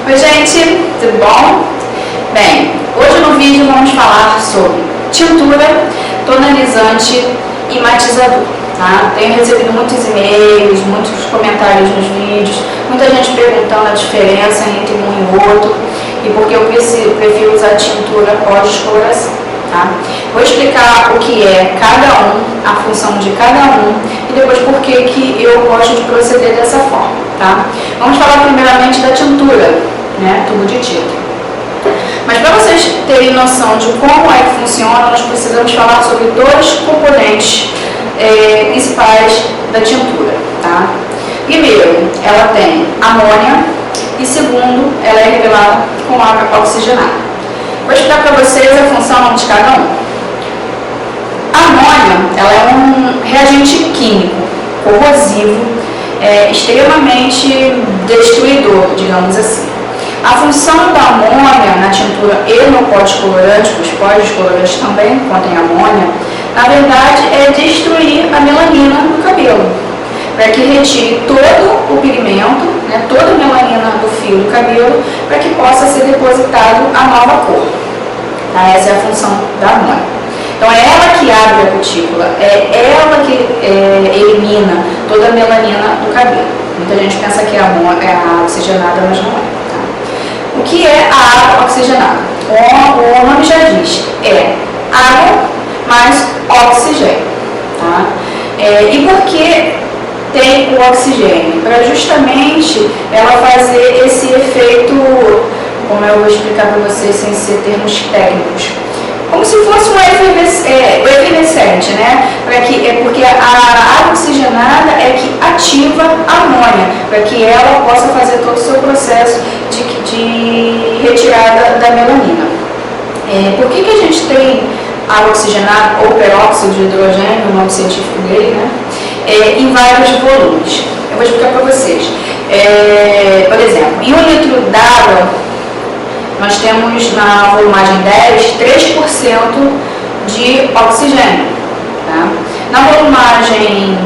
Oi gente, tudo bom? Bem, hoje no vídeo vamos falar sobre tintura, tonalizante e matizador, tá? Tenho recebido muitos e-mails, muitos comentários nos vídeos, muita gente perguntando a diferença entre um e outro e por que eu prefiro usar tintura pós-descoloração, tá? Vou explicar o que é cada um, a função de cada um e depois por que eu gosto de proceder dessa forma, tá? Vamos falar primeiramente da tintura, né? Tubo de tinta. Mas para vocês terem noção de como é que funciona, nós precisamos falar sobre dois componentes principais da tintura, tá? Primeiro, ela tem amônia e segundo, ela é revelada com água oxigenada. Vou explicar para vocês a função de cada um. A amônia, ela é um reagente químico corrosivo, extremamente destruidor, digamos assim. A função da amônia na tintura e no pós-descolorante, os pós-descolorantes também contêm amônia, na verdade é destruir a melanina do cabelo, para que retire todo o pigmento, né, toda a melanina do fio do cabelo, para que possa ser depositado a nova cor. Tá? Essa é a função da amônia. Então é ela que abre a cutícula, é ela que elimina toda a melanina do cabelo. Muita gente pensa que é a oxigenada, mas não é. O que é a água oxigenada? O nome já diz, é água mais oxigênio. Tá? E por que tem o oxigênio? Para justamente ela fazer esse efeito, como eu vou explicar para vocês sem ser termos técnicos, como se fosse um efervescente, né? Porque a água oxigenada é que ativa a amônia, para que ela possa fazer todo o seu processo de retirada da melanina. Por que a gente tem água oxigenada ou peróxido de hidrogênio, o nome científico dele, né? Em vários volumes. Eu vou explicar para vocês. Por exemplo, em 1 litro d'água, nós temos na volumagem 10, 3% de oxigênio. Tá? Na volumagem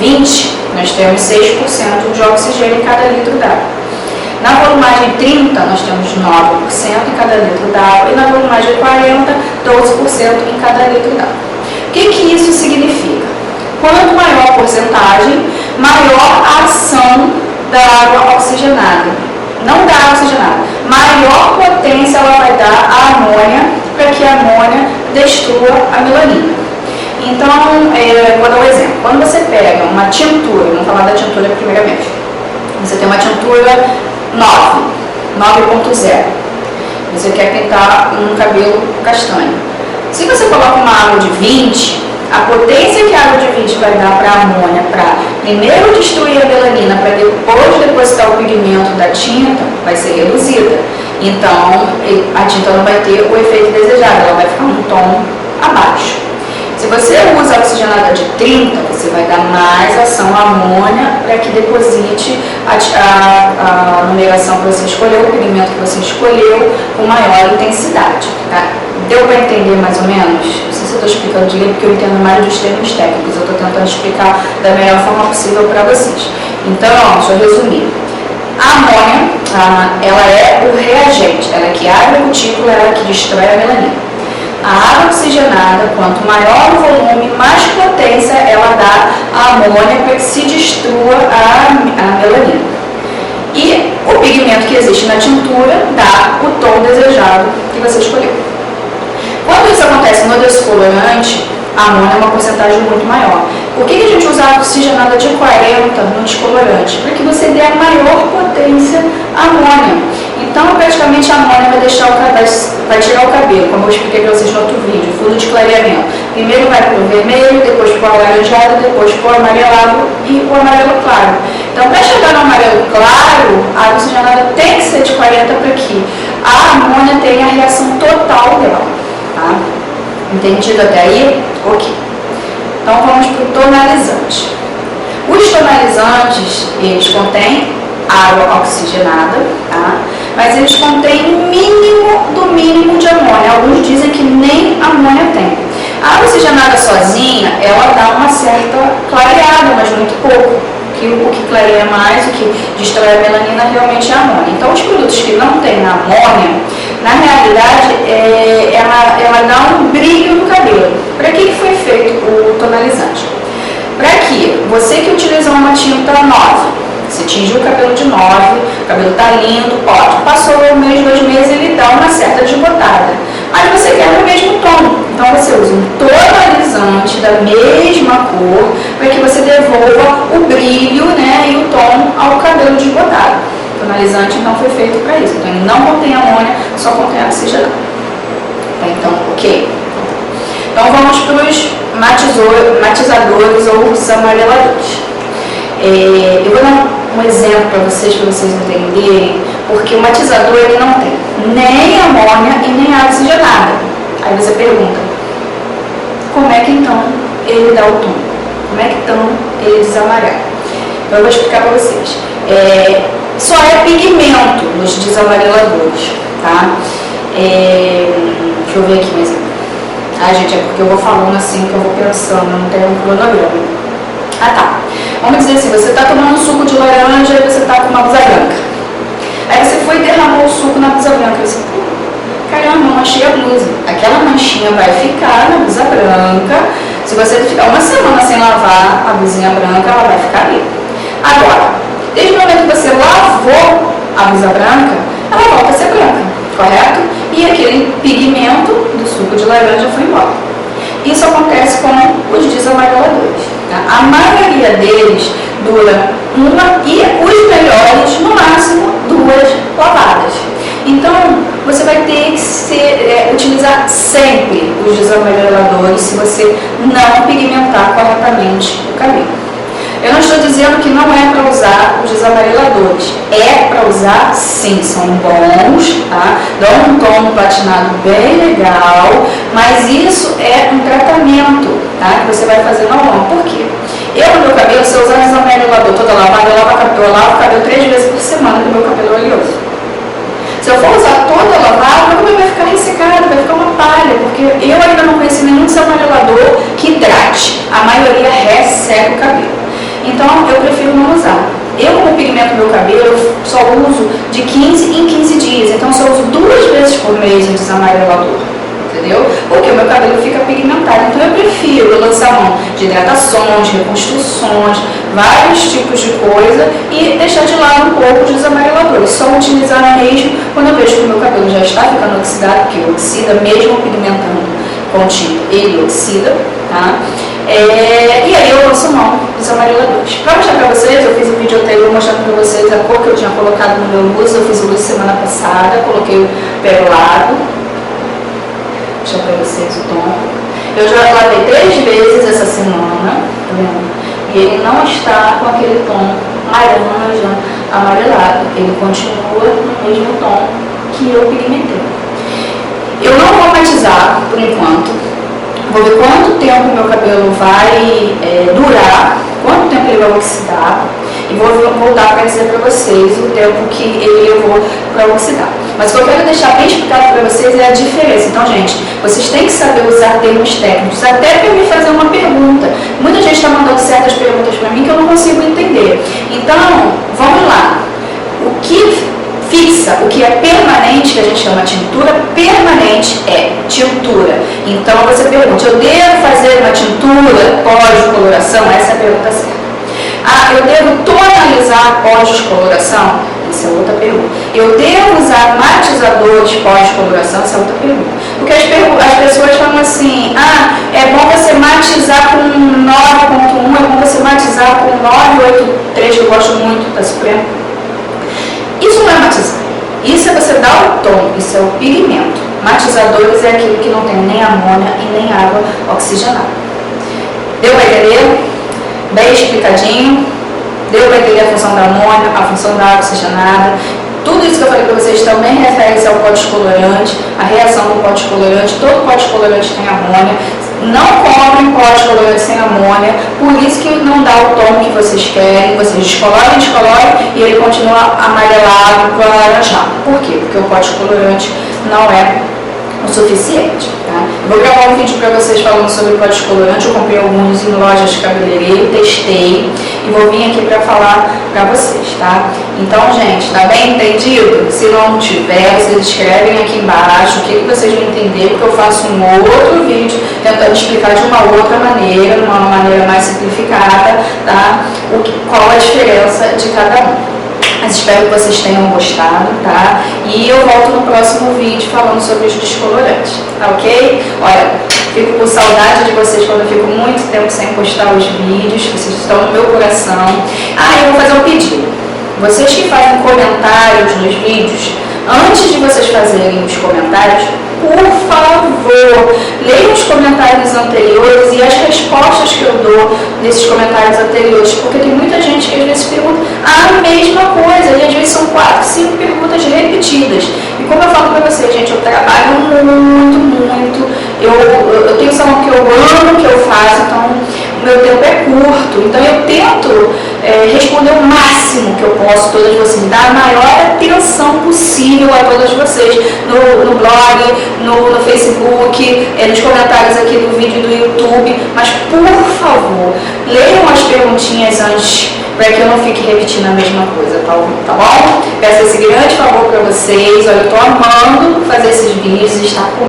20, nós temos 6% de oxigênio em cada litro d'água. Na volumagem 30, nós temos 9% em cada litro d'água. E na volumagem 40, 12% em cada litro d'água. O que isso significa? Quanto maior a porcentagem, maior a ação da água oxigenada. Não da água oxigenada, maior potência ela vai dar à amônia para que a amônia destrua a melanina. Então, vou dar um exemplo. Quando você pega uma tintura, vamos falar da tintura primeiramente, você tem uma tintura 9.0, você quer pintar um cabelo castanho. Se você coloca uma água de 20, a potência que a água de 20 vai dar para a amônia, para primeiro destruir a melanina, para depois depositar o pigmento da tinta, vai ser reduzida. Então, a tinta não vai ter o efeito desejado, ela vai ficar um tom abaixo. Se você usa a oxigenada de 30, você vai dar mais ação à amônia para que deposite a numeração que você escolheu, o pigmento que você escolheu, com maior intensidade. Tá? Deu para entender mais ou menos? Não sei se eu estou explicando direito, porque eu entendo mais dos termos técnicos. Eu estou tentando explicar da melhor forma possível para vocês. Então, deixa eu resumir. A amônia, ela é o reagente, ela é que abre a cutícula, ela é que destrói a melanina. A água oxigenada, quanto maior o volume, mais potência ela dá à amônia para que se destrua a melanina. E o pigmento que existe na tintura dá o tom desejado que você escolheu. Quando isso acontece no descolorante, a amônia é uma porcentagem muito maior. Por que a gente usa a oxigenada de 40 no descolorante? Para que você dê a maior potência à amônia. Então, praticamente a amônia vai tirar o cabelo, como eu expliquei para vocês no outro vídeo, fundo de clareamento. Primeiro vai para o vermelho, depois para o alaranjado, depois para o amarelado e o amarelo claro. Então, para chegar no amarelo claro, a água oxigenada tem que ser de 40 para que a amônia tenha a reação total dela. Tá? Entendido até aí? Ok. Então vamos para o tonalizante. Os tonalizantes, eles contêm água oxigenada, tá? Mas eles contêm o mínimo do mínimo de amônia. Alguns dizem que nem amônia tem. A água oxigenada sozinha, ela dá uma certa clareada, mas muito pouco. que o que clareia mais, o que destrói a melanina realmente é a amônia. Então, os produtos que não têm amônia, na realidade, ela dá um brilho no cabelo. Para que foi feito o tonalizante? Para que você que utilizou uma tinta 9, você tingiu o cabelo de 9, o cabelo está lindo, ótimo. Passou um mês, 2 meses, ele dá uma certa desbotada. Mas você quer o mesmo tom. Então você usa um tonalizante da mesma cor para que você devolva o brilho, né, e o tom ao cabelo desbotado. O tonalizante então foi feito para isso. Então ele não contém amônia, só contém oxigenado. Então, ok. Então vamos para os matizadores ou os amareladores. Eu vou dar um exemplo para vocês entenderem, porque o matizador ele não tem nem amônia e nem água oxigenada. Aí você pergunta, como é que então ele dá o tom? Como é que então ele desamarela? Então eu vou explicar para vocês. Só é pigmento nos desamareladores, tá? Deixa eu ver aqui mais. Gente, é porque eu vou falando assim que eu vou pensando, não tem um cronograma. Tá. Vamos dizer assim, você está tomando um suco de laranja e você está com uma blusa branca. Aí você foi e derramou o suco na blusa branca. Você, caramba, eu manchei a blusa. Aquela manchinha vai ficar na blusa branca. Se você ficar uma semana sem lavar a blusinha branca, ela vai ficar ali. Agora, desde o momento que você lavou a blusa branca, ela volta a ser branca, correto? E aquele pigmento do suco de laranja foi embora. Isso acontece com os desamareladores. A maioria deles dura uma e os melhores, no máximo, 2 lavadas. Então, você vai ter que utilizar sempre os desamareladores se você não pigmentar corretamente o cabelo. Eu não estou dizendo que não é para usar os desamareladores. É para usar sim, são bons, tá? Dão um tom platinado bem legal, mas isso é um tratamento, tá? Que você vai fazer ao longo. Por quê? No meu cabelo, se eu usar desamarelador toda lavada, eu lavo o cabelo 3 vezes por semana, porque o meu cabelo é oleoso. Se eu for usar toda lavada, meu cabelo vai ficar ressecado, vai ficar uma palha, porque eu ainda não conheci nenhum desamarelador que hidrate. A maioria resseca o cabelo. Então, eu prefiro não usar. Eu, como pigmento no meu cabelo, eu só uso de 15 em 15 dias. Então, eu só uso 2 vezes por mês o desamarelador. Entendeu? Porque o meu cabelo fica pigmentado. Então, eu prefiro lançar mão de hidratações, reconstruções, vários tipos de coisa e deixar de lado um pouco de desamarelador. Só utilizar mesmo quando eu vejo que o meu cabelo já está ficando oxidado, porque oxida mesmo pigmentando com tinta, ele oxida, tá? E aí eu lanço mão dos amareladores. Para mostrar para vocês, eu fiz um vídeo anterior mostrando para vocês a cor que eu tinha colocado no meu luz. Eu fiz o luz semana passada, coloquei o perolado. Vou mostrar para vocês o tom. Eu já lavei 3 vezes essa semana, tá vendo? E ele não está com aquele tom laranja amarelado. Ele continua no mesmo tom que eu pigmentei. Eu não vou matizar por enquanto. Vou ver quanto tempo o meu cabelo vai durar, quanto tempo ele vai oxidar, e vou voltar para dizer para vocês o tempo que ele levou para oxidar. Mas o que eu quero deixar bem explicado para vocês é a diferença. Então, gente, vocês têm que saber usar termos técnicos, até para me fazer uma pergunta. Muita gente está mandando certas perguntas para mim que eu não consigo entender. Então, vamos lá. O que fixa, o que é permanente, que a gente chama de tintura permanente, é tintura. Então você pergunta, eu devo fazer uma tintura pós-descoloração? Essa é a pergunta certa. Eu devo tonalizar pós-descoloração? Essa é outra pergunta. Eu devo usar matizadores pós-descoloração? Essa é outra pergunta. Porque as pessoas falam assim, é bom você matizar com 9.1, é bom você matizar com 983, que eu gosto muito da Suprema. Isso não é matizar. Isso é você dar o tom, isso é o pigmento. Matizadores é aquilo que não tem nem amônia e nem água oxigenada. Deu para entender? Bem explicadinho. Deu para entender a função da amônia, a função da água oxigenada. Tudo isso que eu falei para vocês também refere-se ao pó descolorante, a reação do pó descolorante. Todo pó descolorante tem amônia. Não comprem pó descolorante sem amônia, por isso que não dá o tom que vocês querem. Vocês descolorem e ele continua amarelado para alaranjado. Por quê? Porque o pó descolorante não é o suficiente. Tá? Eu vou gravar um vídeo para vocês falando sobre o pó descolorante. Eu comprei alguns em lojas de cabeleireiro, testei e vou vir aqui para falar para vocês, tá? Então, gente, tá bem entendido? Se não tiver, vocês escrevem aqui embaixo o que vocês vão entender, porque eu faço um outro vídeo tentando explicar de uma outra maneira, uma maneira mais simplificada, tá? Qual a diferença de cada um. Mas espero que vocês tenham gostado, tá? E eu volto no próximo vídeo falando sobre os descolorantes, tá ok? Olha, fico com saudade de vocês quando eu fico muito tempo sem postar os vídeos, vocês estão no meu coração. Ah, eu vou fazer um pedido. Vocês que fazem comentários nos vídeos, antes de vocês fazerem os comentários, por favor, leiam os comentários anteriores e as respostas que eu dou nesses comentários anteriores, porque tem muita gente que às vezes pergunta a mesma coisa, e às vezes são 4, 5 perguntas repetidas. E como eu falo pra vocês, gente, eu trabalho muito, eu tenho salão que eu amo, que eu faço, então o meu tempo é curto, então eu tento responder o máximo que eu posso, todas vocês, dar a maior atenção possível a todas vocês, no blog, no Facebook, nos comentários aqui do vídeo do YouTube, mas por favor, leiam as perguntinhas antes, para que eu não fique repetindo a mesma coisa, tá bom? Peço esse grande favor para vocês, olha, eu tô amando fazer esses vídeos, estar com